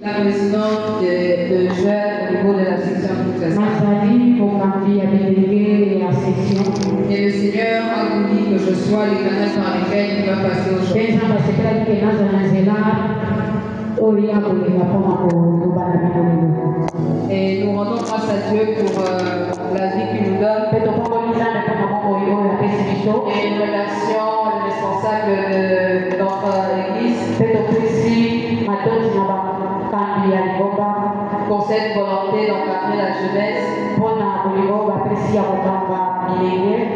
la présidente de jeunes au niveau de la section de et le Seigneur a voulu que je sois les canaux par lesquels il va passer aujourd'hui. Et nous rendons grâce à Dieu pour la vie qu'il nous donne. Et nous remercions le responsable de notre église pour cette volonté d'encadrer la jeunesse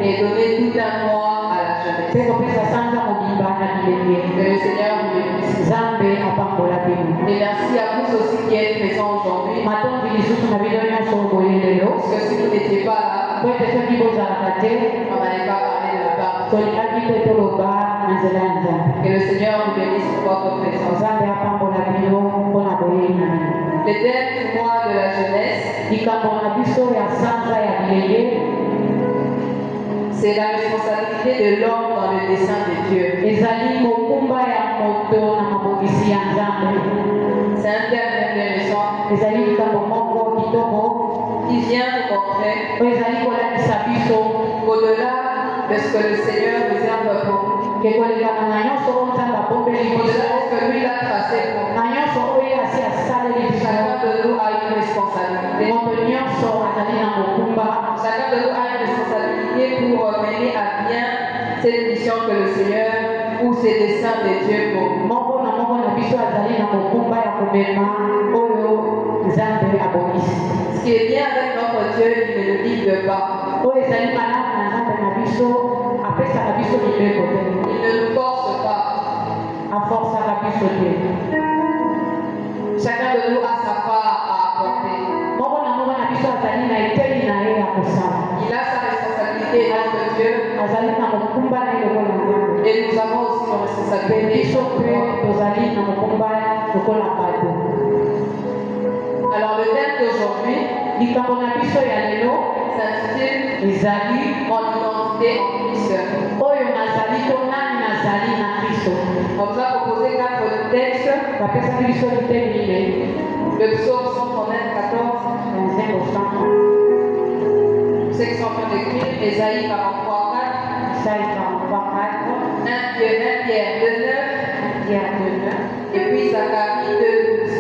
et donner tout un mois à la jeunesse. Que le Seigneur vous bénisse. Et merci à vous aussi qui êtes présents aujourd'hui. Parce que si vous n'étiez pas là, on n'allait pas parler de la part. Que le Seigneur vous bénisse pour votre présence. Le thème du mois de la jeunesse, c'est la responsabilité de l'homme dans le dessein de Dieu. C'est un thème intéressant qui vient nous montrer au-delà de ce que le Seigneur réserve pour nous, au-delà de ce que lui a tracé pour nous. Chacun de nous a une responsabilité. Chacun de nous a une responsabilité pour mener à bien cette mission que le Seigneur ou ses desseins de Dieu pour nous. Ce qui est bien avec notre Dieu, il ne le quitte pas. Il ne nous force pas. Chacun de nous a sa part à apporter. Il a sa responsabilité notre Dieu. Et nous avons aussi nos responsabilités. Alors le thème d'aujourd'hui s'intitule Mon identité en Christ. On nous a proposé 4 textes. Le psaume 114, c'est que sont en train d'écrire, Ésaïe 43, 4, 1 Pierre 2, 9, et puis Zacharie 2, 12.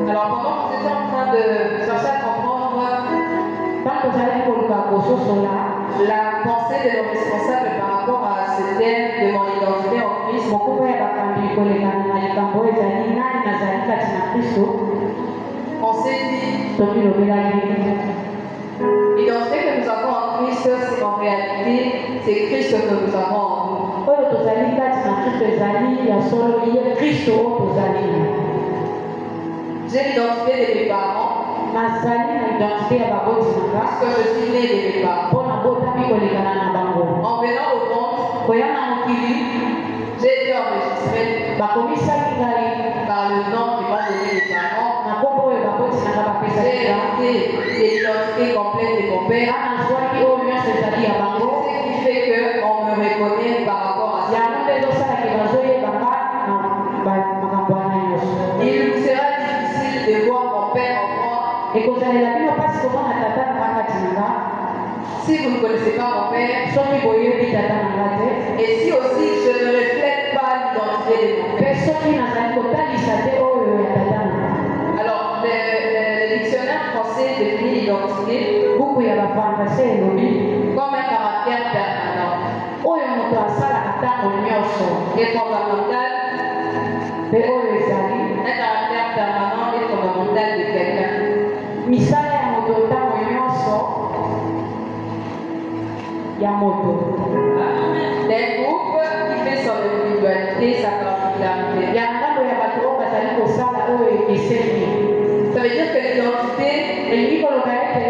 Alors pendant que nous étions en train de chercher à comprendre la pensée de nos responsables par rapport à ce thème de mon identité en Christ, on s'est dit l'identité que nous avons en Christ, c'est en réalité, c'est Christ que nous avons en nous. J'ai l'identité de mes parents. Parce que je suis né de mes parents. En venant au monde, j'ai été enregistré par le nom qui m'a donné les parents. J'ai hérité de l'identité complète de mon père. Ce qui fait qu'on me reconnaît par rapport à ça. Il vous sera difficile de voir mon père en moi. Si vous ne connaissez pas mon père, et si aussi je ne reflète pas l'identité de mon père. Alors, le dictionnaire français définit l'identité comme un caractère permanent et fondamental. Un caractère permanent et fondamental de quelqu'un. D'un groupe qui fait son individualité, sa particularité. Ça veut dire que l'identité,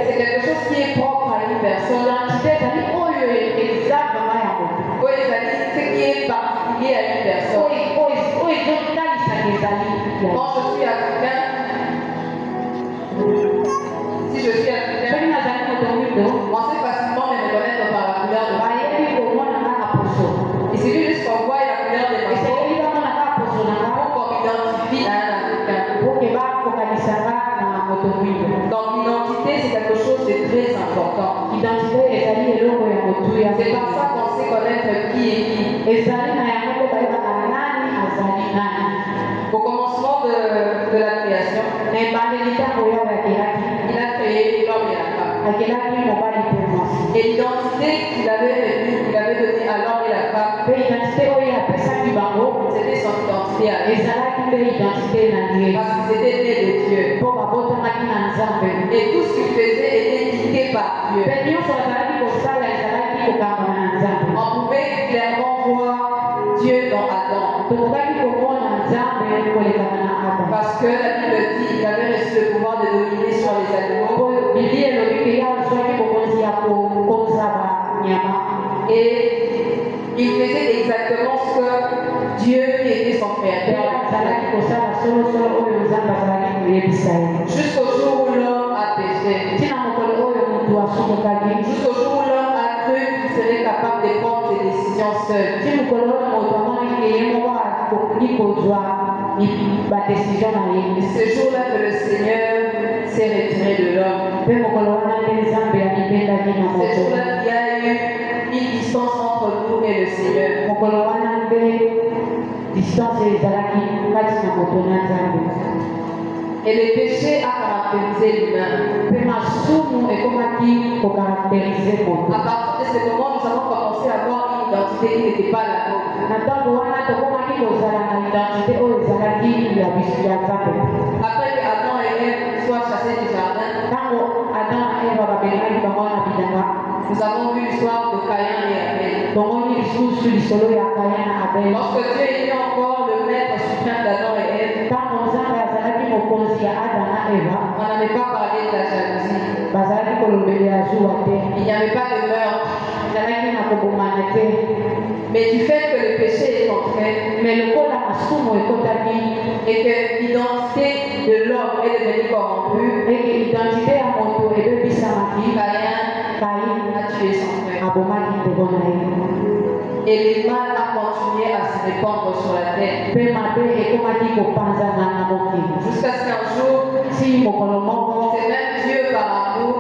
c'est quelque chose qui est propre à une personne. Ce qui est particulier à une personne. Quand je suis africain, si je suis africain, on sait facilement me reconnaître par la couleur de ma peau. Il suffit juste qu'on voit la couleur de ma peau. Donc l'identité, c'est quelque chose de très important. C'est par ça qu'on sait connaître qui est qui. Au commencement de la création, il a créé l'homme et la femme. Et l'identité qu'il avait donnée à l'homme et la femme, c'était son identité à lui. Parce qu'ils étaient nés de Dieu. Et tout ce qu'ils faisaient était dicté par Dieu. On pouvait clairement voir Dieu dans Adam. Parce que la Bible dit qu'il avait reçu le pouvoir de dominer sur les animaux. Et il faisait exactement ce que Dieu qui était son créateur. Jusqu'au jour où l'homme a péché. Jusqu'au jour où l'homme a cru qu'il serait capable de prendre ses décisions seul. Ce jour-là que le Seigneur s'est retiré de l'homme. Ce jour-là, il y a eu une distance entre nous et le Seigneur. Et le péché a caractérisé l'humain. À partir de ce moment, nous avons commencé à avoir une identité qui n'était pas la nôtre. Après que Adam et Ève soient chassés du jardin, nous avons vu l'histoire de Caïn et Abel. Lorsque Dieu était encore le maître suprême d'Adam et Ève, on n'avait pas parlé de la jalousie. Il n'y avait pas de meurtre. Mais du fait que le péché est entré, et que l'identité de l'homme est devenue corrompue, Caïn a tué son frère. Et le mal a continué à se répandre sur la terre. Jusqu'à ce qu'un jour, c'est même Dieu par amour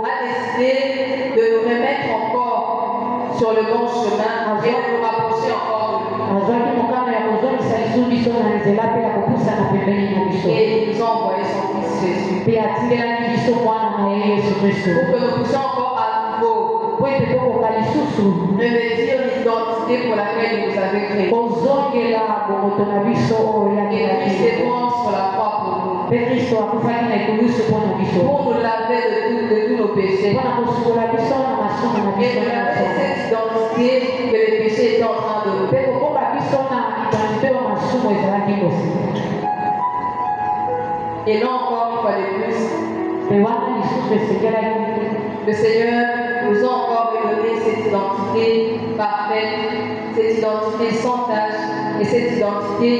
a décidé de nous remettre encore sur le bon chemin et de nous rapprocher encore de lui. Et il nous a envoyé son fils Jésus. Pour que nous puissions encore à nouveau revêtir l'identité pour laquelle il nous avait créés. Et Christ est mort sur la croix pour nous. Pour nous laver de tous nos péchés. Et nous laver cette identité que le péché est en train de nous. Et là encore, une fois de plus, le Seigneur nous a encore donné cette identité parfaite, cette identité sans tâche et cette identité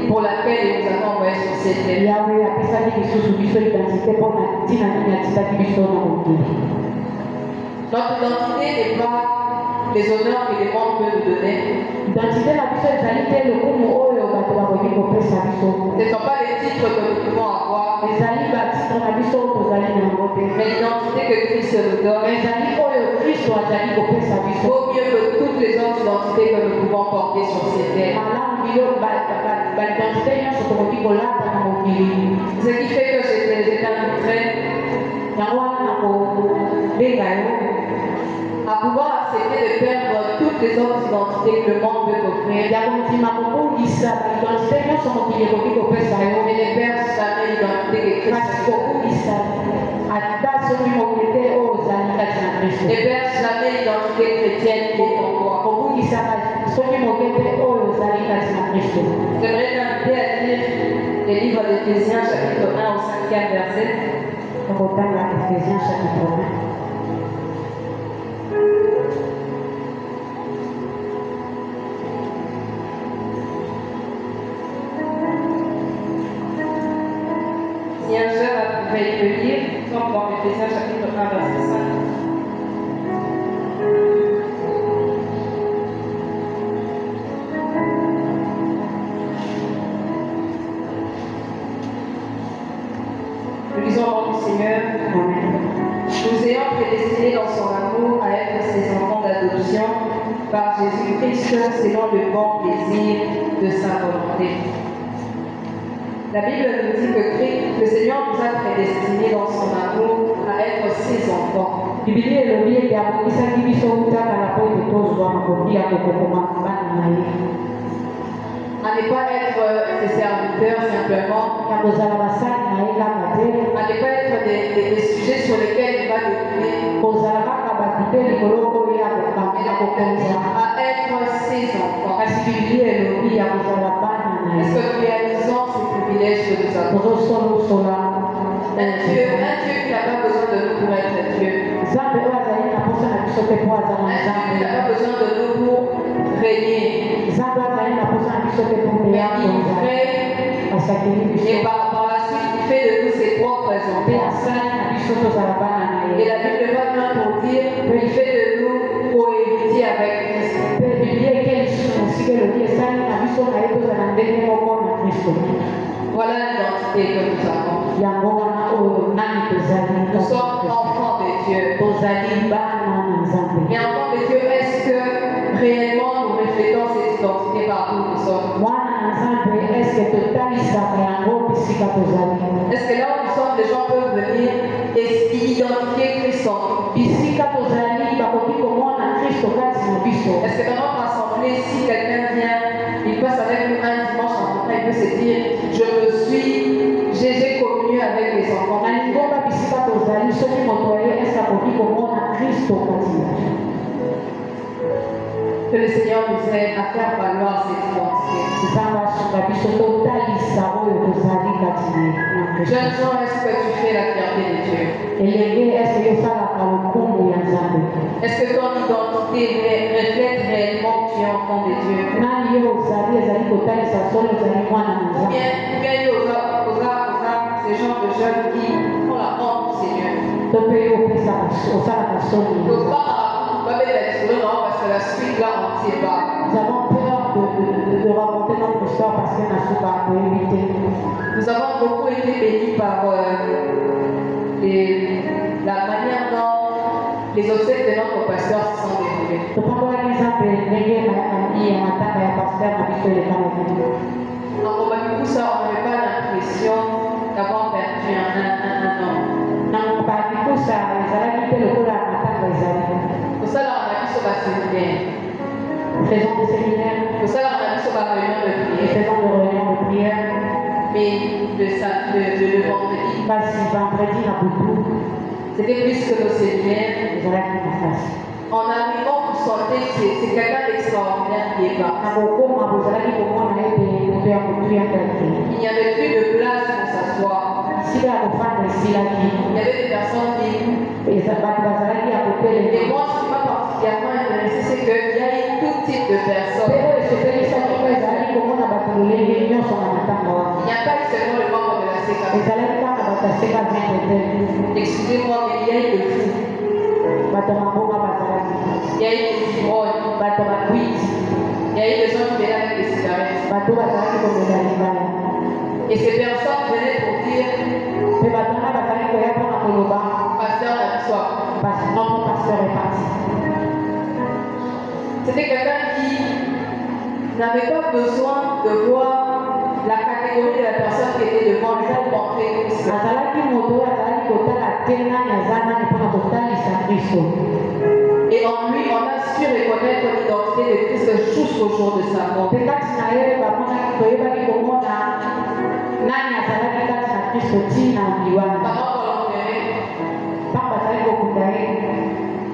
pour laquelle il nous a envoyé sur cette terre. Notre identité n'est pas les honneurs que les monde peuvent nous donner. Ce ne sont pas les titres que nous pouvons avoir. Mais l'identité que Christ nous donne vaut mieux que toutes les autres identités que nous pouvons porter sur cette terre. Ce qui fait que j'étais invité à pouvoir accepter de perdre toutes les autres identités que le monde peut offrir. Mais de perdre jamais l'identité que Christ nous donne. Ne perdre jamais l'identité chrétienne qui est en toi. J'aimerais t'inviter à lire le livre d'Éphésiens chapitre 1 au 5e verset. Si un jeune a trouvé le lire, comme dans Éphésiens chapitre 1 verset 5. Christ selon le bon plaisir de sa volonté. La Bible nous dit que le Seigneur nous a prédestinés dans son amour à être ses enfants. Biblia elobi ete abongisaki biso kutaka po ete tozwa makoki ya kokokoma bana na ye. À ne pas être ses serviteurs simplement, Ya kozala basali na ye kaka te, à ne pas être des sujets sur lesquels il va dominer, kozala kaka bato te likolo oyo ya mais kokonza. à être ses enfants. Kasi Biblia elobi ya kozala bana na Est-ce ye. que nous réalisons ces privilèges que nous avons? Tozosolosola Un Dieu qui n'a pas besoin de nous pour être Dieu. Nzambe oyo azali na posa na biso te po azala Un Dieu qui Nzambe. n'a pas besoin de nous pour régner. Nzambe azali na posa na biso te po Mais ya il konza. crée Asakeli biso. et par la suite il fait de nous ses propres Pe enfants. asali na biso tozala bana na Et ye. la Bible va bien pour dire qu'il fait de nous co-héritiers avec Christ. Pe Biblia ekeli lisusu mosika elobi esali na biso na ye tozala ndenge moko na Kristo. Voilà l'identité que nous avons. Yango wana oyo nani tozali Nous sommes enfants de Dieu. tozali bana na Nzambe. Mais enfants de Dieu, est-ce que réellement nous reflétons cette identité partout où nous sommes? Mwana na Nzambe eske totalisaka yango bisika tozali. Est-ce que là où nous sommes, les gens peuvent venir et identifier Christ en nous? Bisika tozali bakoki komona Kristo kati na biso. Est-ce que dans notre assemblée, si quelqu'un vient, il passe avec nous un dimanche en rentrant, il peut se dire, j'ai communié avec les enfants. Na lingomba bisika tozali soki moto ye eske akoki komona Kristo kati na biso. Que le Seigneur nous aide à faire valoir cette identité. Nzambe asunga biso totalisa oyo tozali kati na Kristo. Jeunes gens, est-ce que tu fais la fierté de Dieu? Elenge eske yosalaka lokumu ya Nzambe. Est-ce que ton identité reflète réellement que tu es enfant de Dieu? Nani yo ozali ezali kotalisa solo ozali mwana na Ou Nzambe. bien ces gens de jeunes qui ont la honte du Seigneur. To mpe yo osalaka soni. Donc pas mettre la discours non parce que la suite là on ne sait pas. Nous avons peur de raconter notre histoire parce que na suka koyebi te. Nous avons beaucoup été bénis par la manière dont les obsèques de notre pasteur se sont déroulées. Topambolaki Nzambe ndenge ya matanga ya paster na biso elekanaki. En Romain ça, on n'avait pas l'impression d'avoir perdu un an. Na bakikusa ezalaki te lokola matanga ezali. Pour ça, là, on a vu sur la séminaire. Faisons des séminaires, Pour ça, là, on a vu sur la réunion de prière. faisons des réunions de prière. Mais le vendredi, Kasi vendredi na butu c'était plus que nos séminaires. ezalaki makasi. En arrivant, vous sentez que c'est quelqu'un d'extraordinaire qui est là. Na kokoma bozalaki komona ete moto ya motu yakaki. Il n'y avait plus de place pour s'asseoir. Sika ya kofanda esilaki. Il y avait des personnes qui... Bato bazalaki ya Et kotelema. moi, ce qui m'a particulièrement intéressé, c'est qu'il y a eu tout type de Pe personnes. oyo esepelisaki mpo ezalaki komona bato lolenge nyonso na matanga wana. Il n'y a pas eu seulement le membre de la CKV. ezalaki kaka bato aseka vende te. Excusez-moi, mais il y a eu le fou. Bato ya mabonga bazalaki. Il y a eu des ivrognes. Bato babwiti. Il y a eu des gens qui venaient avec des cigarettes. Bato bazalaki komela libala. Et ces personnes venaient pour dire, Pe bato wana bazalaki koya mpona koloba pasteur, la soir. basi notre pasteur est parti. C'était quelqu'un qui n'avait pas besoin de voir la catégorie de la personne qui était devant lui pour montrer Christ. azalaki moto oyo azalaki kotala te nani aza nani mpona kotalisa Kristo. Et en lui, on a su reconnaître l'identité de Christ jusqu'au jour de sa mort. Pe kati na ye bamonaki toyebaki komona nani azalaki kati na Kristo ntina liwana. Pendant qu'on l'enterrait, Ntango bazalaki kokunda ye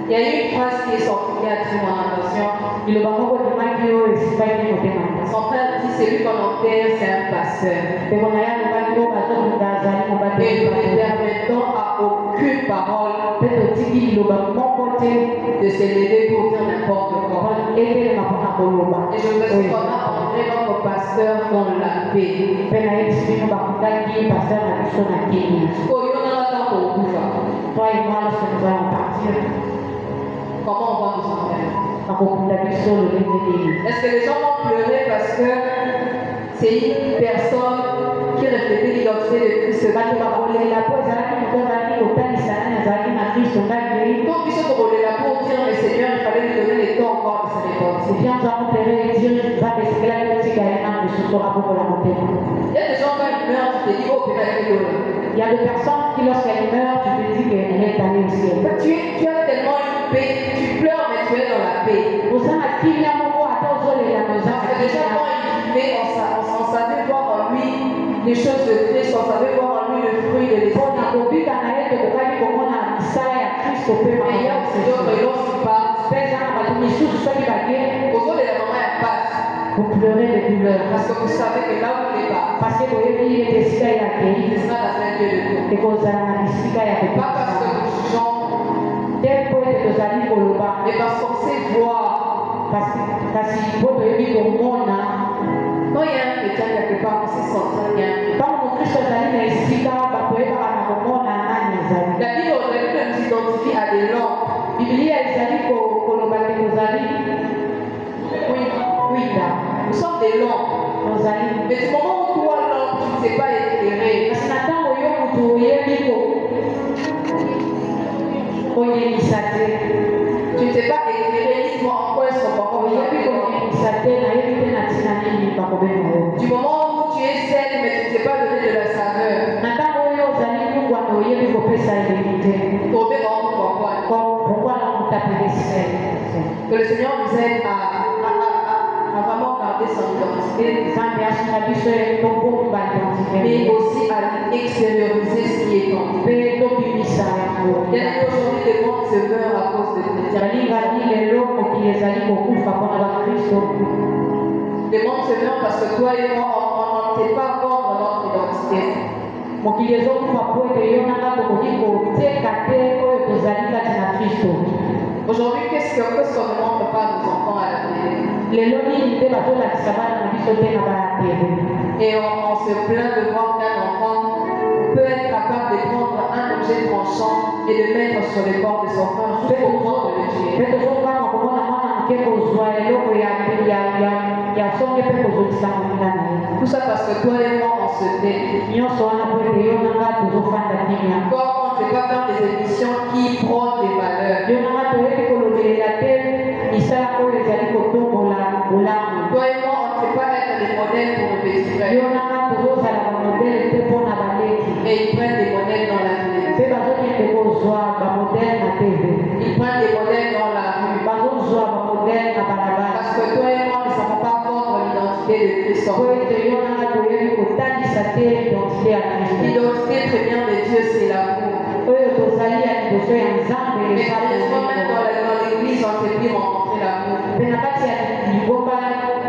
il y a eu une phrase qui est sortie qui a attiré mon attention. liloba moko ebimaki oyo esipaki motema. Son frère dit, c'est lui qu'on enterre, c'est un pasteur. Peko na ye alobaki oyo bazokunda azali Et mobateli nous ne bato. permettons à aucune parole Mpe totiki liloba moko te de s'élever pour dire n'importe quoi. etelema mpona koloba. Et je me suis dit, on a entré notre pasteur dans la paix. Mpe na ye biso bino bakundaki paster na biso na Kenya. Comment Toi et moi, lorsque nous allons partir, on va nous en faire? bakokunda biso lolenge nini. Est-ce que les gens vont pleurer parce que c'est une personne qui reflétait l'identité de Christ? Bato bakolela po ezalaki moto azalaki kotalisa nani azalaki na Kristo ndaki Donc, ils sont pour les pour dire, mais Seigneur, il fallait lui donner les temps encore de sa réponse. Et bien, nous avons péré Dieu, va baisser la petite gaïna, de ce sera pour la montée. Il y a des gens, quand ils meurent, tu te dis, oh, peut-être qu'il est là. Il y a des personnes qui, lorsqu'elles meurent, tu te dis qu'elle est allée au ciel. Tu as tellement une paix, tu pleures, mais tu es dans la paix. Vous savez, qui vient pour moi, attends, vous les la maison. Parce que déjà, quand il vivait, on savait voir en lui des choses de Christ, on savait voir en lui le fruit de l'esprit. Et il y a et lorsqu'il part, aux de la maman, elle passe. vous pleurez de douleur. Parce que vous savez que là où il est pas, Parce que vous avez dit que c'est ce sera la fin de Dieu. et que vous avez dit Pas parce que nous jugeons, tel point que vous allez pour le bas. mais parce qu'on sait voir. Parce que vous avez dit au monde, Quand il y a un chrétien quelque part, on sait sentir bien. quand mon Christ est allé dans les cigares, vous pouvez voir au monde, La Bible nous identifie à des lampes. Biblia ezali kolobaki kozali kwinda Nous sommes des lampes. ozali Mais du moment où toi, lampe, tu ne sais pas éclairer, kasi na ntango yo moto oyebi koyebisa te tu ne sais pas éclairer, dis-moi en quoi est-ce qu'on va oyebi koyebisa te nayebi te na ntina nini bakobema yo du moment où tu es saine, mais tu ne sais pas donner de la saveur, na ntango oyo ozali mungwana oyebi kopesa elengi te tomber dans le pourquoi. pourquoi na motapeli se Que le Seigneur nous aide à vraiment garder son identité, nzambe asunga biso tobomba mais identité aussi à extérioriser ce qui est en nous. mpe tobimisa yango Bien aujourd'hui, le monde se meurt à cause de chrétiens. balingani lelo mokili ezali kokufa mpona bakristo Le monde se meurt parce que toi et moi, on ne sait pas vendre notre identité. mokili ezokufa po ete yo nanga tokoki koteka te oyo tozali kati na kristo Aujourd'hui, qu'est-ce qu'on ne montre pas à nos enfants à la télé? lelo nini nde bazolakisa bana na biso te na batele Et on se plaint de voir qu'un enfant peut être capable de prendre un objet tranchant et de mettre sur le corps de son frère juste au point de le tuer. mpe tozokama komona mwana moke kozwa eloko ya songe mpe kozokisa moninga na ye Tout ça parce que toi et moi, on se tait. nyonso wana po ete yo nanga tozofanda kimia Encore, on ne fait pas faire des émissions qui prônent des valeurs. yo nanga toyebi kolobelela te misala oyo ezali kotombola bolamu Toi et moi, on ne fait pas être des modèles pour nos petits frères. yo nanga tozozala bamodele te mpona baleki Et ils prennent des modèles dans la télé. mpe bazokende kozwa bamodele na tv Ils prennent des modèles dans la rue. bazozwa bamodele na balabala Parce que toi et moi, nous ne savons pas vendre l'identité de Christ. po ete yo nanga toyebi kotalisa te identité ya kristo L'identité première de Dieu, c'est l'amour. oyo tozali ya liboso ya nzambe Mais malheureusement, même dans l'église, on ne sait plus rencontrer l'amour. mpe na kati ya lingomba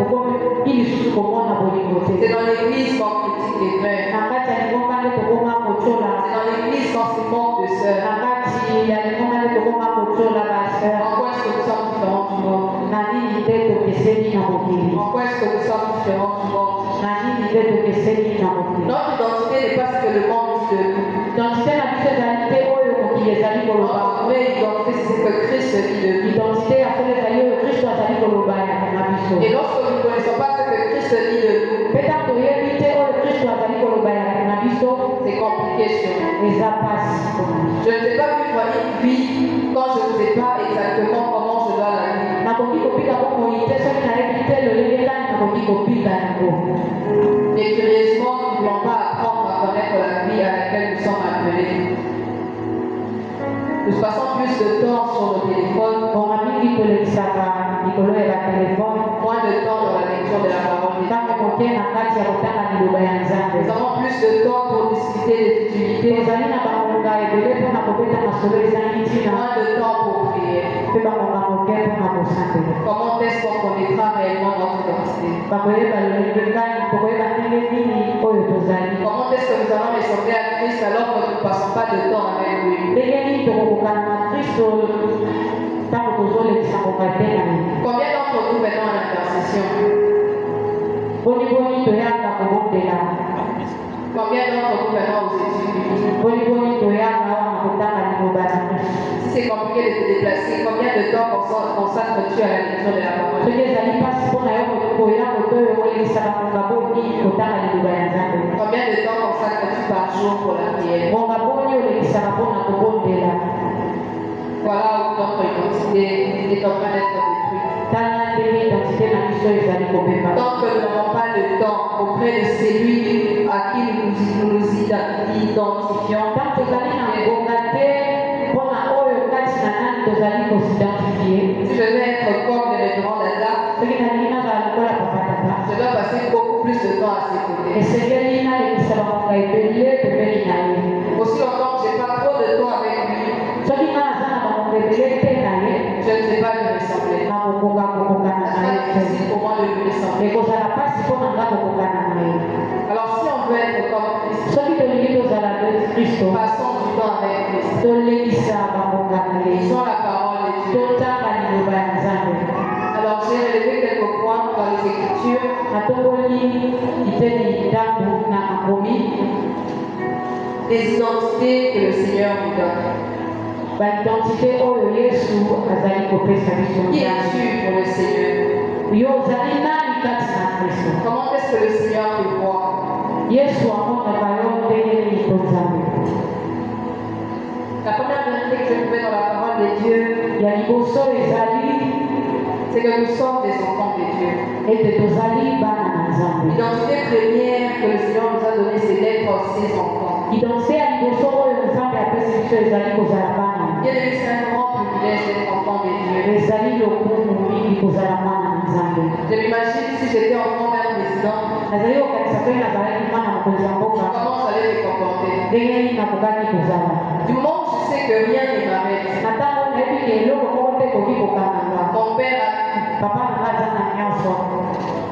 okomi lisusu komona bolingo te C'est dans l'église qu'on critique les frères. na kati ya lingomba nde tokoma kotola C'est dans l'église qu'on se moque de sœurs. na kati ya lingomba nde tokoma kotola baseur En quoi est-ce que nous sommes différents du monde? na nini nde tokeseni na mokili En quoi est-ce que nous sommes différents du monde? na nini nde tokeseni na mokili Notre identité n'est pas ce que le monde dit de nous. identité na biso ezali te oyo mokili ezali koloba Notre vraie identité, c'est ce que Christ dit de nous. identité ya solo ezali oyo kristo azali koloba na biso Et lorsque nous ne connaissons pas ce que Christ dit de nous, mpe ntango toyebi te oyo kristo azali koloba na biso c'est compliqué sur nous. eza pasi Je ne sais pas vivre une vie quand je ne sais pas exactement comment je dois la vivre. nakoki kopika bomoi te soki nayebi te lolenge kani nakoki kopika yango Et curieusement, nous ne voulons pas apprendre à connaître la vie à laquelle nous sommes appelés. Nous passons plus de temps sur nos téléphones, bonga mingi tolekisaka likolo ya batelefone moins de temps dans la lecture de la parole de Dieu. ntango moke na kati ya kotanga liloba ya nzambe Nous avons plus de temps pour discuter des futilités, tozali na bangonga ebele mpona kobeta masolo ezangi ntina moins de temps pour prier. mpe bangonga moke mpona kosambela Comment est-ce qu'on connaîtra réellement notre identité? bakoyeba lolenge kani tokoyeba ndenge nini oyo tozali Comment est-ce que nous allons ressembler à Christ alors que nous ne passons pas de temps avec lui? ndenge nini tokokokana na kristo ntango tozolekisa ngonga te na ye Combien d'entre nous venons à l'intercession? boniboni toyaka kobondela Combien d'entre nous venons aux études bibliques? boniboni toyaka wana kotanga liloba na kristo Si c'est compliqué de te déplacer, combien de temps consacres-tu à la lecture de la parole? soki ezali mpasi mpona yo koya koto oyo olekisaka ngonga boni kotanga liloba ya nzambe Combien de temps consacres-tu par jour pour la prière? ngonga boni olekisaka mpona kobondela Voilà où notre identité est en train d'être détruite. Tala ndenge identité na biso ezali kobeba. Tant que nous n'avons pas le temps auprès de celui à qui nous identifions, Tant tozali na ngonga te mpona oyo kati na nani tozali kosidentifie. si je veux être comme le révérend Dada, Soki nalingi nazala lokola papa tata je dois passer beaucoup plus de temps à ses côtés. esengeli nalekisa bamonga ebele pembeni na ye. Aussi longtemps que je n'ai pas trop de temps avec lui, Soki nga naza na bamonga ebele te na ye je ne sais pas lui ressembler. nakokoka kokokana C'est na ye pas te. difficile pour moi de lui ressembler. ekozala mpasi mpona nga kokokana na ye. Alors si on veut être comme Christ, soki tolingi tozala kristo passons du temps avec Christ. tolekisa bamonga na ye Lisons la parole de Dieu. totanga liloba ya nzambe. Alors j'ai relevé quelques points dans les Écritures. natongoli liteni ndambu na makomi Des identités que le Seigneur nous donne. baidentité oyo yesu azali kopesa biso Qui nzambe. es-tu pour le Seigneur? yo ozali nani kati na kristo? Comment est-ce que le Seigneur te voit? yesu amonaka yo ndenge nini to nzambe. La première vérité que je trouvais dans la parole de Dieu, ya liboso ezali c'est que nous sommes des enfants de Dieu. ete tozali bana na nzambe. L'identité première que le Seigneur nous a donnée, c'est d'être ses enfants. identité ya liboso oyo nzambe apesi biso ezali kozala bana. Bien aimé, c'est un grand privilège d'être enfant de Dieu. ezali lokumu mingi kozala mwana na nzambe. Je m'imagine si j'étais enfant d'un président, nazali kokanisa soki nazalaki mwana mokonzi ya mboka comment j'allais me comporter. ndenge nini nakokaki kozala. Du moment où je sais que rien ne m'arrête, na ntango nayebi ke eloko moko te koki kokananga. mon père a papa nanga aza na nyonso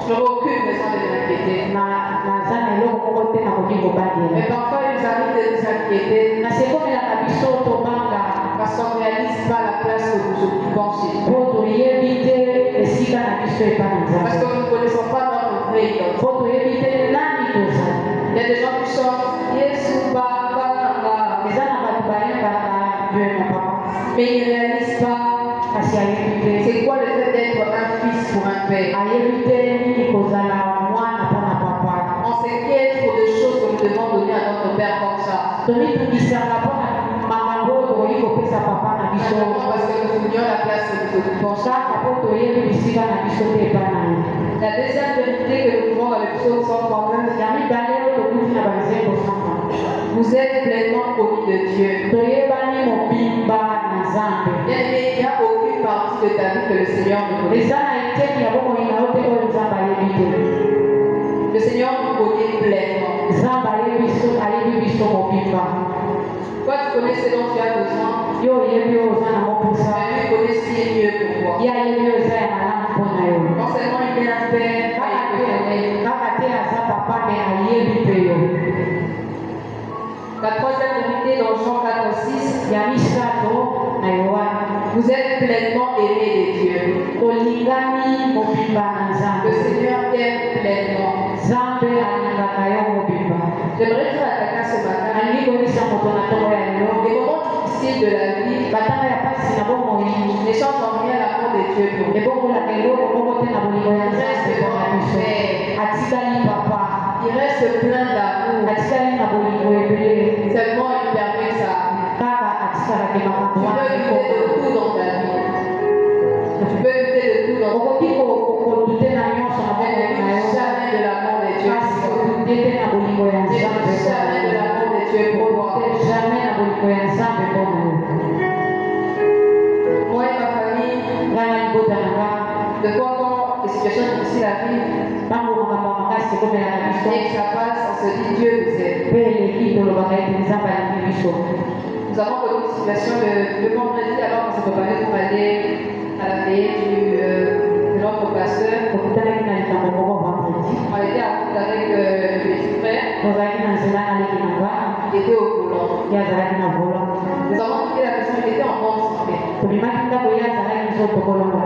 je n'aurai aucune raison de m'inquiéter. naza na eloko moko te nakoki kobangela. Mais parfois, il nous arrive de nous inquiéter nasekomelaka biso tobanga parce qu'on ne réalise pas la place que nous occupons chez Dieu. mpo toyebi te esika na biso epa na Parce nzambe. que nous ne connaissons pas notre vraie identité. mpo toyebi te nani tozali. Il y a des gens qui chantent Yesu Baba Nanga, eza na bato bayembaka dieu na papa mais ils ne réalisent pas kasi ayebi te c'est quoi le fait d'être un fils pour un père. ayebi te nini kozala mwana mpona papa. On s'inquiète pour des choses que nous devons donner à notre père comme ça. tomitungisaka mpona makambo oyo tokoki kopesa papa na biso Simplement parce que nous ignorons la place que nous occupons. kaka mpo toyebi bisika na biso te epa na ye. La deuxième vérité que nous trouvons dans le psaume 139, ya mibale oyo tokuti na banzembo samba vous êtes pleinement connus de Dieu. toyebani mobimba na nzambe. Bien aimé, il n'y a aucune partie de ta vie que le Seigneur ne connaît. eza na eteni ya bomoi na yo te oyo nzambe ayebi te. Le Seigneur nous connaît pleinement. nzambe ayebi biso mobimba. Toi, tu connais ce dont tu as besoin, yo oyebi oyo oza na mopusa mais lui connaît ce qui est mieux pour toi. ye ayebi oyo eza ya malamu mpo na yo. Non seulement il est un père, mais il te connaît. kaka te aza papa me ayebi mpe yo. La troisième vérité dans Jean 4:6, ya misato na yohane vous êtes pleinement aimés de Dieu. tolingani mobimba na Le nzambe. Seigneur t'aime pleinement. nzambe alingaka yo mobimba. J'aimerais dire à quelqu'un ce matin, alingi koyebisa moto na ntongo ya lelo les moments difficiles de la vie batanga ya pasi na bomoi ne changent en rien l'amour de Dieu pour nous. ebongolaka eloko moko te na bolingo ya nzambe mpona biso. atikali papa Il reste plein d'amour. atikali na bolingo ebele Seulement, il permet que ça arrive. kaka atikalaki makambo Tu wana peux douter de ekoko. tout dans ta vie. Tu peux douter de tout dans ta okoki kodute na nyonso na vie. bomoi na Mais yo jamais de l'amour de Dieu. kasi kodute te na bolingo ya Mais nzambe jamais de l'amour de Dieu pour toi. kodute jamais na bolingo ya nzambe mpona yo. Moi et ma famille, ngai na libota na nga de fois quand les situations difficiles arrivent ntango makambo ya makasi ekomelaka biso et que ça passe, on se dit Dieu nous aime. mpe eleki tolobaka ete nzambe alingi biso. Nous avons connu une situation le vendredi alors qu'on s'est préparé pour aller à la veille de notre pasteur. tokutanaki na likambo moko vendredi On était en route avec le petit frère, tozalaki na nzela naleki na nga il était au volant. ye azalaki na vola Nous avons quitté la maison, il était en bonne santé. tobimaki ndako ye azalaki biso tokolonga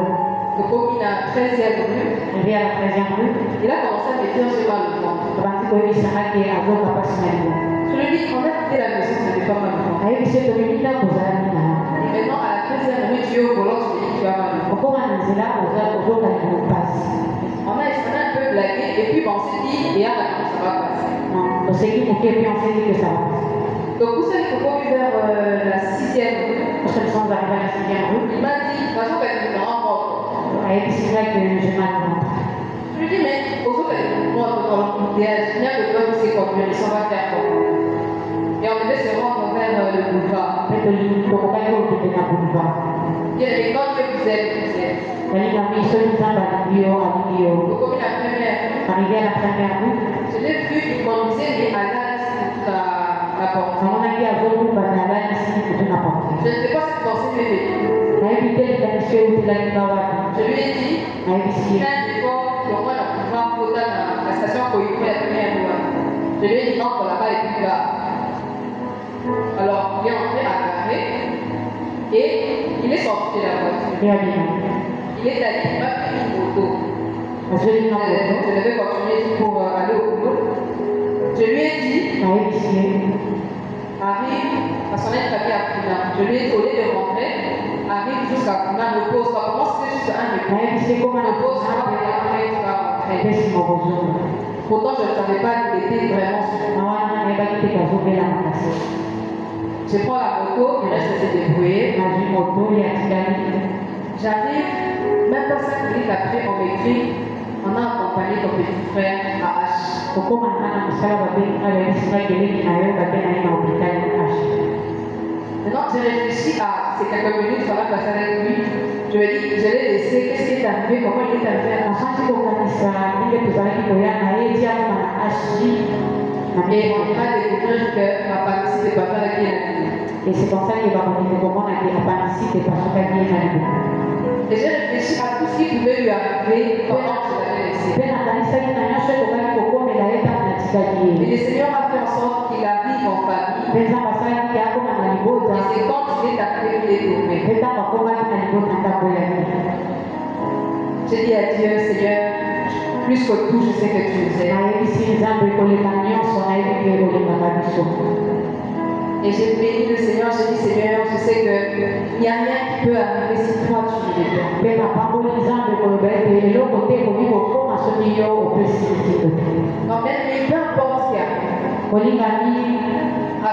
Donc au bout de la 13e rue, evi ya la 13e rue il a commencé à me dire j'ai mal au ventre. tobandi koyebisangaki azoka mpasi na libo. Je lui ai dit on a quitté la maison, ça n'est pas mal au ventre. ayebisi ete tobimi ndako ozalaki na Et maintenant à la 13e rue, tu es au volant, tu me dis que tu as mal au ventre. okoma na nzela ozoka libo mpasi. On a un peu blagué et puis bon, on s'est dit, et là maintenant ça va passer. toseki moke epi on s'est dit que ça va. Donc vous savez pourquoi vers la 6e rue, Lorsque nous sommes arrivés à la 6e rue il m'a dit, de toute façon, quand tu me rends ayebisika ke je m'alimente. Je lui dis, mais aujourd'hui, moi, dans l'embouteillage, il y a le bloc qui s'est conduit, ils s'en va faire quoi. Et on devait se rendre vers le boulevard. Mpe tokokaki kokende na boulevard. Il y a l'école que vous êtes. Nalingami soki nzambe alingi yo alingi yo. Vous comme la première. Arrivé à la première rue, Je l'ai vu, il conduisait, mais à l'âge la porte. namonaki azokumbana alalisi kutu na porte. Je ne sais pas si pensée m'est venue. Nayebi te likanisi oyo eutelaki wapi. Je lui ai dit, Nayebisi ye. un effort pour moi, la pouvoir voter la station Koyuko, la première loi. Je lui ai dit, entre là-bas et puis là. Alors, il est entré à carré et il est sorti de la voiture. Nde abima. Il est allé, il m'a pris une moto. Azoli na moto. Je devais continuer pour aller au boulot. Je lui ai dit, Nayebisi ye. arrive, parce qu'on a une famille à Kuna. Je lui ai dit, au lieu de rentrer, arrive jusqu'à Kuna, me pose. Pour moi, c'était juste un dépôt. Nayebisi ye koma na Me pose, moi, nzambe et après, tu vas rentrer. apesi mobozonga. Pourtant, je ne savais pas qu'il était vraiment sur. Na wana nayebaki te kazobela makasi. Je prends la moto, il reste de se débrouiller. Nazwi moto ya tikali. J'arrive, même pas 5 minutes après, on m'écrit, on a accompagné ton petit frère à H. Kokoma nga na mosala babengaka bayebisika keleki na yo babe na ye na hôpital H. Maintenant, j'ai réfléchi à ces quelques minutes qu'on a passé avec lui. Je me dis, je l'ai laissé, qu'est-ce qui est arrivé, comment il est arrivé à H. Nasanzi kokanisa ndenge tozalaki koya na ye ti akoma na H. Et on ira découvrir que ma partie n'est pas avec qui Et c'est comme ça que bakokende komona ke apanisite epasukaki ye na libumu. Et j'ai réfléchi à tout ce qui pouvait lui arriver pendant que je l'avais laissé. Mpe nakanisaki na nyonso ekokaki kokomela ye ntango natikaki Et ye. le Seigneur a fait en sorte qu'il arrive en famille. Mpe nzambe asalaki ke akoma na libota. Et c'est quand il est arrivé qu'il est tombé. Mpe ntango akomaki na libota ntango yaki. J'ai dit à Dieu, Seigneur, plus que tout, je sais que tu nous aimes. Nayebisi nzambe koleka nyonso nayebi ke olingaka biso. Et j'ai béni le Seigneur, j'ai dit Seigneur, je sais qu'il n'y a rien qui peut arriver si toi tu ne l'es pas. Mpe napamboli nzambe koloba ete eloko te ekoki kokoma soki yo opesi likito te. Donc même, mais peu importe ce qui arrive, olingani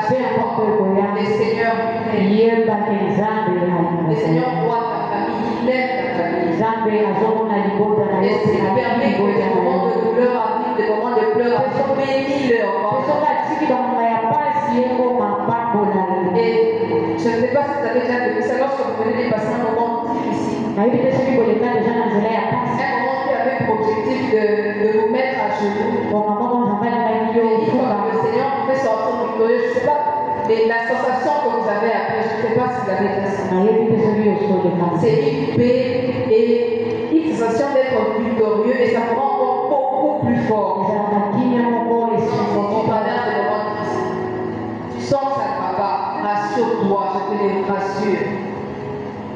peu importe ekoya le Seigneur, yebake nzambe le alingaka Seigneur voit ta famille, il aime ta famille. nzambe azomona libota na Et yo s'il permet que des moments de douleur arrivent, des moments de pleurs arrivent, bénis-le mpe encore. soki atiki bamama ya pasi ekoma pambola ye. Et je ne sais pas si vous avez déjà vécu ça lorsque vous venez de passer un moment difficile. nayebi te soki koleka deja na nzela ya pasi Un moment qui avait pour objectif de vous mettre à genoux. bonga moko nzambe alingaki yo Et comme ofuka le Seigneur vous fait sortir victorieux, je ne sais pas, mais la sensation que vous avez après, je ne sais pas si vous avez fait ça. nayebi te soki osoleka C'est une paix et une sensation d'être victorieux et ça vous rend encore beaucoup plus fort. ezalaka kimia moko Quand tu esimoko traverses des moments difficiles, tu sens que ça ne va pas, rassure-toi, je te le rassure.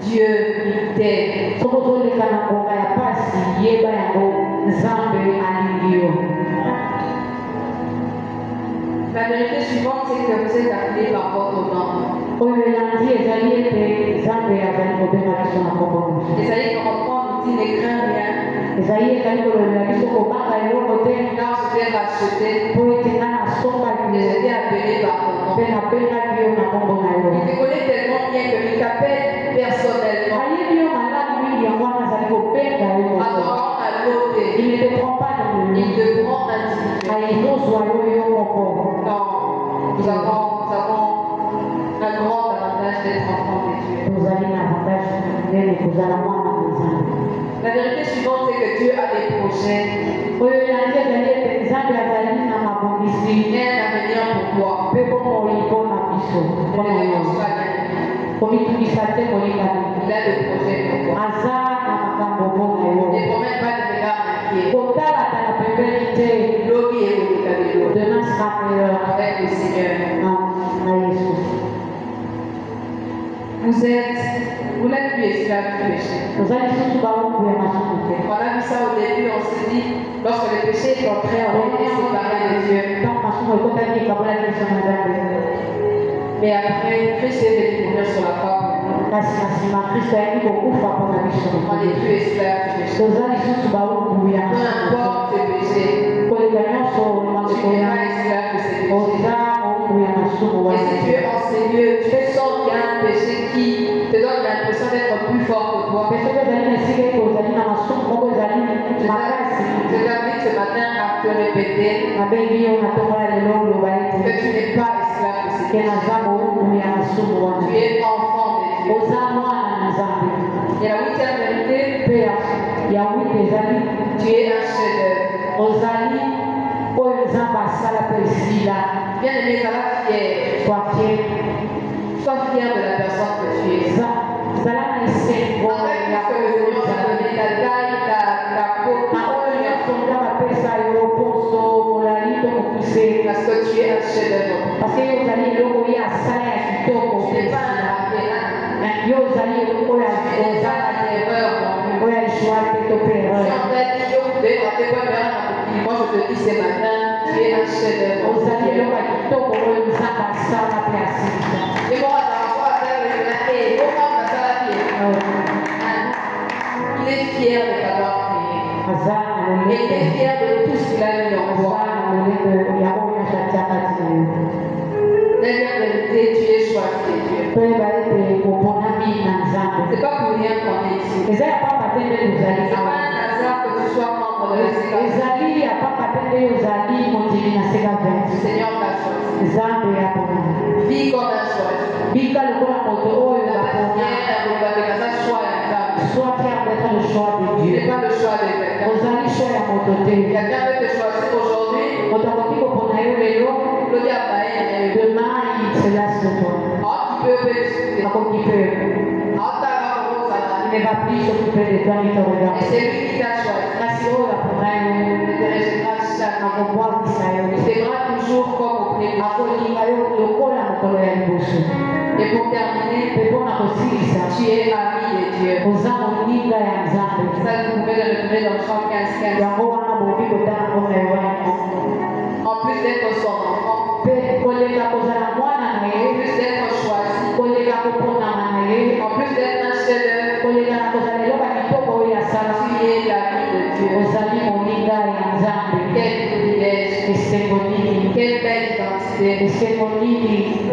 Dieu, il t'aime. soki ozoleka na ngonga ya pasi yeba yango nzambe alingi yo. La vérité suivante, c'est que vous êtes appelés par votre nom. oyo elandi ezali ete nzambe azali kobenga biso na kombo mosu. Esaïe 43 nous dit ne crains rien, ezali ezali kolobela biso kobanga eloko te car je t'ai racheté po ete nga nasombaki et yo je t'ai appelé par ton mpe nom. napengaki yo na kombo na yo. Il te connaît tellement bien qu'il t'appelle personnellement. ayebi yo malamu mingi yango wana azali kobenga yo À ton moko. rang à l'autre, Il ne te prend pas dans le il lit. te prend individuellement. Aizozwa yo yo moko. Non, nous avons un grand avantage d'être enfants de Dieu. tozali na avantage monene kozala mwana na nzambe. La vérité suivante, c'est que Dieu a des projets oyo elandi ezali ete nzambe azali na mabongisi et un avenir pour toi. mpe bomoi mpona biso Ne mpona te yo dérange pas, komitungisa te molingani. il a des projets pour toi. aza na makambo mpona yo Ne promets pas de regard inquiet. kotalata na pembeni te Lobby et Onikabelo demain sera meilleur avec le Seigneur. na yesu. Vous n'êtes plus esclave du péché. tozali lisusu bawumbu ya masumu te. On a vu ça au début, on s'est dit, lorsque le péché est entré, on a été séparés de Dieu. ntango masumu ekotaki ekabolaki biso na nzambe. Mais après, Christ est venu mourir sur la croix pour nous. kasi na nsima kristo ayaki kokufa mpona biso. On n'est plus esclave du péché. toza lisusu bawumbu ya Peu importe tes péchés, koleka nyonso tu makoko n'es ya pas esclave de ces péchés. oza mowumbu ya masumu Et si tu wana. es en Seigneur, tu sens qu'il y a un péché qui te donne l'impression être plus fort que toi. Je t'invite ce matin à te répéter que tu n'es pas esclave de ces péchés. Tu es enfant de Dieu. Et la huitième vérité, tu es un chef-d'œuvre. Bien-aimé, sois fier. Sois fier de la personne que tu es. Avec tout ce que le Seigneur t'a donné, ta taille, ta peau, parce que tu es un chef-d'œuvre. Tu n'es pas un raté. Tu n'es pas l'erreur. Si on t'a dit, moi je te dis ce matin, tu es un chef-d'œuvre. Et moi, il est fier de t'avoir créé. Et il est fier de tout ce qu'il a mis en toi. Dernière vérité, tu es choisi de Dieu. C'est pas pour rien qu'on est ici. C'est pas un hasard que tu sois membre de la séquence. Le Seigneur t'a choisi. Vis comme un choix. Sois fier d'être le choix de Tu Dieu. n'es pas le choix de quelqu'un. Quelqu'un veut te choisir aujourd'hui. Le diable Demain, il se lasse de toi. Il ne va plus s'occuper de toi ni te Et regarder. c'est lui qui t'a choisi. Il te rejettera jamais. Il t'aimera toujours comme au premier. Et pour terminer, tu es ami de Dieu. Ça, vous pouvez le retrouver dans Jean 15:15. En plus d'être son enfant, en plus d'être choisi, en plus d'être un chef-d'œuvre, tu es l'ami de Dieu. Quel privilège, quelle belle identité.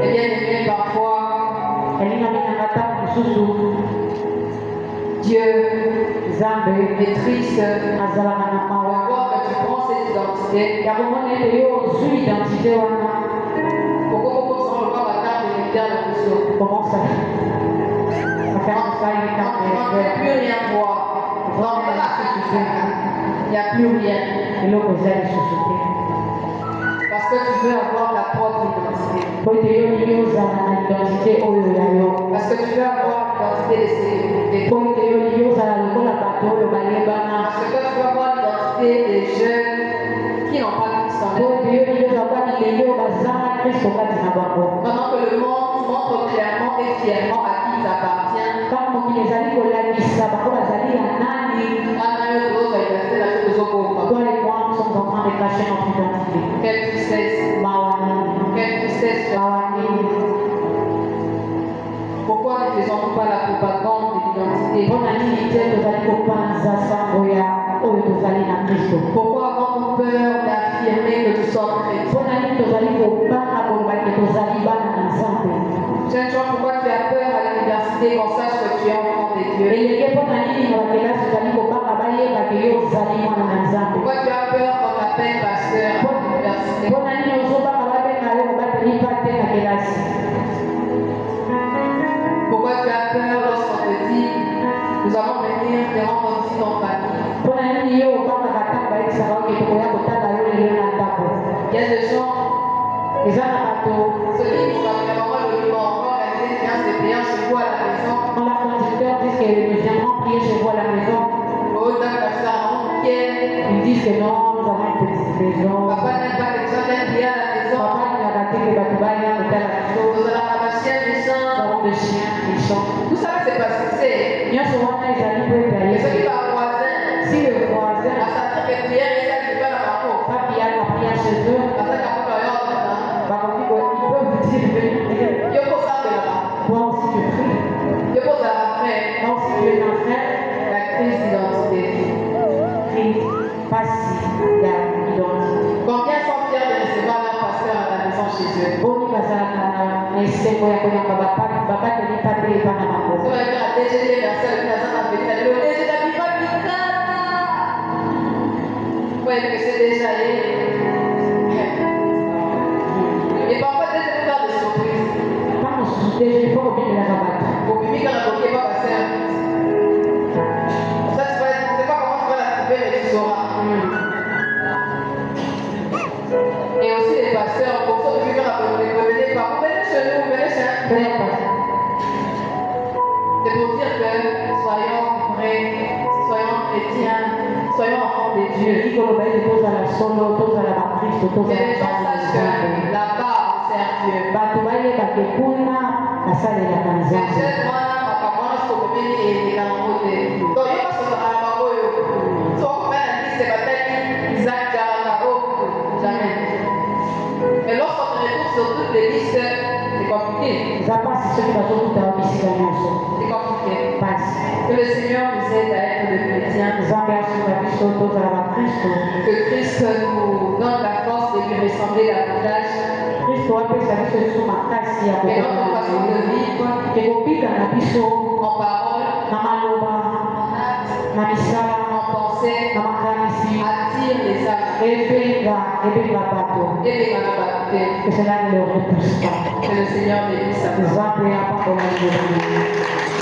Et bien aimé, parfois, Dieu est triste de voir que tu prends cette identité. Pourquoi on peut s'en revoir la carte de l'éternel de Rousseau? On ne peut plus rien voir. Il n'y a plus rien. Parce que tu veux avoir ta propre identité. Parce que tu veux avoir l'identité de célébrité. Parce que tu veux avoir l'identité des jeunes qui n'ont pas Christ en eux. Pendant que le monde montre clairement et fièrement à qui il appartient. Toi et moi, nous sommes en train de cacher notre identité. Quelle tristesse. Quelle tristesse. Pourquoi ne faisons-nous pas la propagande de l'identité? Pourquoi avons-nous peur d'affirmer que nous sommes chrétiens? Jeune gens, pourquoi tu as peur à l'université qu'on sache que tu es enfant de Dieu? Pourquoi tu as peur qu'on t'appelle pasteur à l'université? Pourquoi tu as peur lorsqu'on te dit nous allons venir te rendre visite en famille? Il y a des gens, ceux qui nous appellent le monument, encore organiser une séance de prière chez vous à la maison. Ils disent que non, nous avons une petite maison. Papa n'aime pas que les gens viennent prier à la maison. Papa n'a pas dit que Nous allons ramasser des gens. nous avons des chiens, des chants. Tout ça, c'est parce que c'est. Bien souvent, ils allaient pour Et étaler. ceux qui vont voisin, Si le voisin à sa que prière, il y a qui va la parole. n'a pas prié la prière chez eux, À sa qu'à pas leur bah, ils peuvent vous dire, il faut ça de là-bas. toi aussi tu pries, Il faut ça après toi aussi tu es un frère, la crise d'identité. prie, pas si d'identité. Combien sont fiers de recevoir leur pasteur à la maison chez eux? Boni bazalaka na esengo ya koyamba bapaki papa te dit pas de pas na bango. So la DG verset la ça fait ça le DG la bifa bikana. Ouais que c'est déjà et parfois déjà nous faire des surprises. Quand on se dit, il faut oublier la baba. Au public on a bloqué pas passer. Ça tu vas tu sais pas comment tu vas la trouver mais tu sauras. Et aussi les pasteurs, pour ceux qui vivent à côté, vous venez pas, vous venez chez nous, vous venez chez un c'est pour dire que soyons vrais, soyons chrétiens, soyons enfants de Dieu. Dieu dit que le bail de tous à la solo, tous à la matrice, tous Que à les gens sachent que là-bas, on sert Dieu. bato bayebake kuna basalelaka Que nzambe cette moi-là, ma maman, je peux venir et les côté. Donc, il y a pas ce à la maman, soit on met la liste, c'est peut-être Isaac, jamais. Mais lorsqu'on retourne sur toutes les listes, c'est compliqué. eza mpasi soki bazokuta bisika nyonso C'est compliqué. mpasi Que le Seigneur nous aide à être des chrétiens. nzambe asunga biso tozala bakristo Que Christ nous donne la force de lui ressembler davantage. kristo apesa biso lisusu makasi ya Et notre façon de vivre ekobika na biso en parole, na maloba en acte, na misala en pensée, na makanisi attire les âmes. ebenga bato Et les malades. que cela ne le repousse pas Que le Seigneur bénisse sa parole. nzambe apambola liloba na ye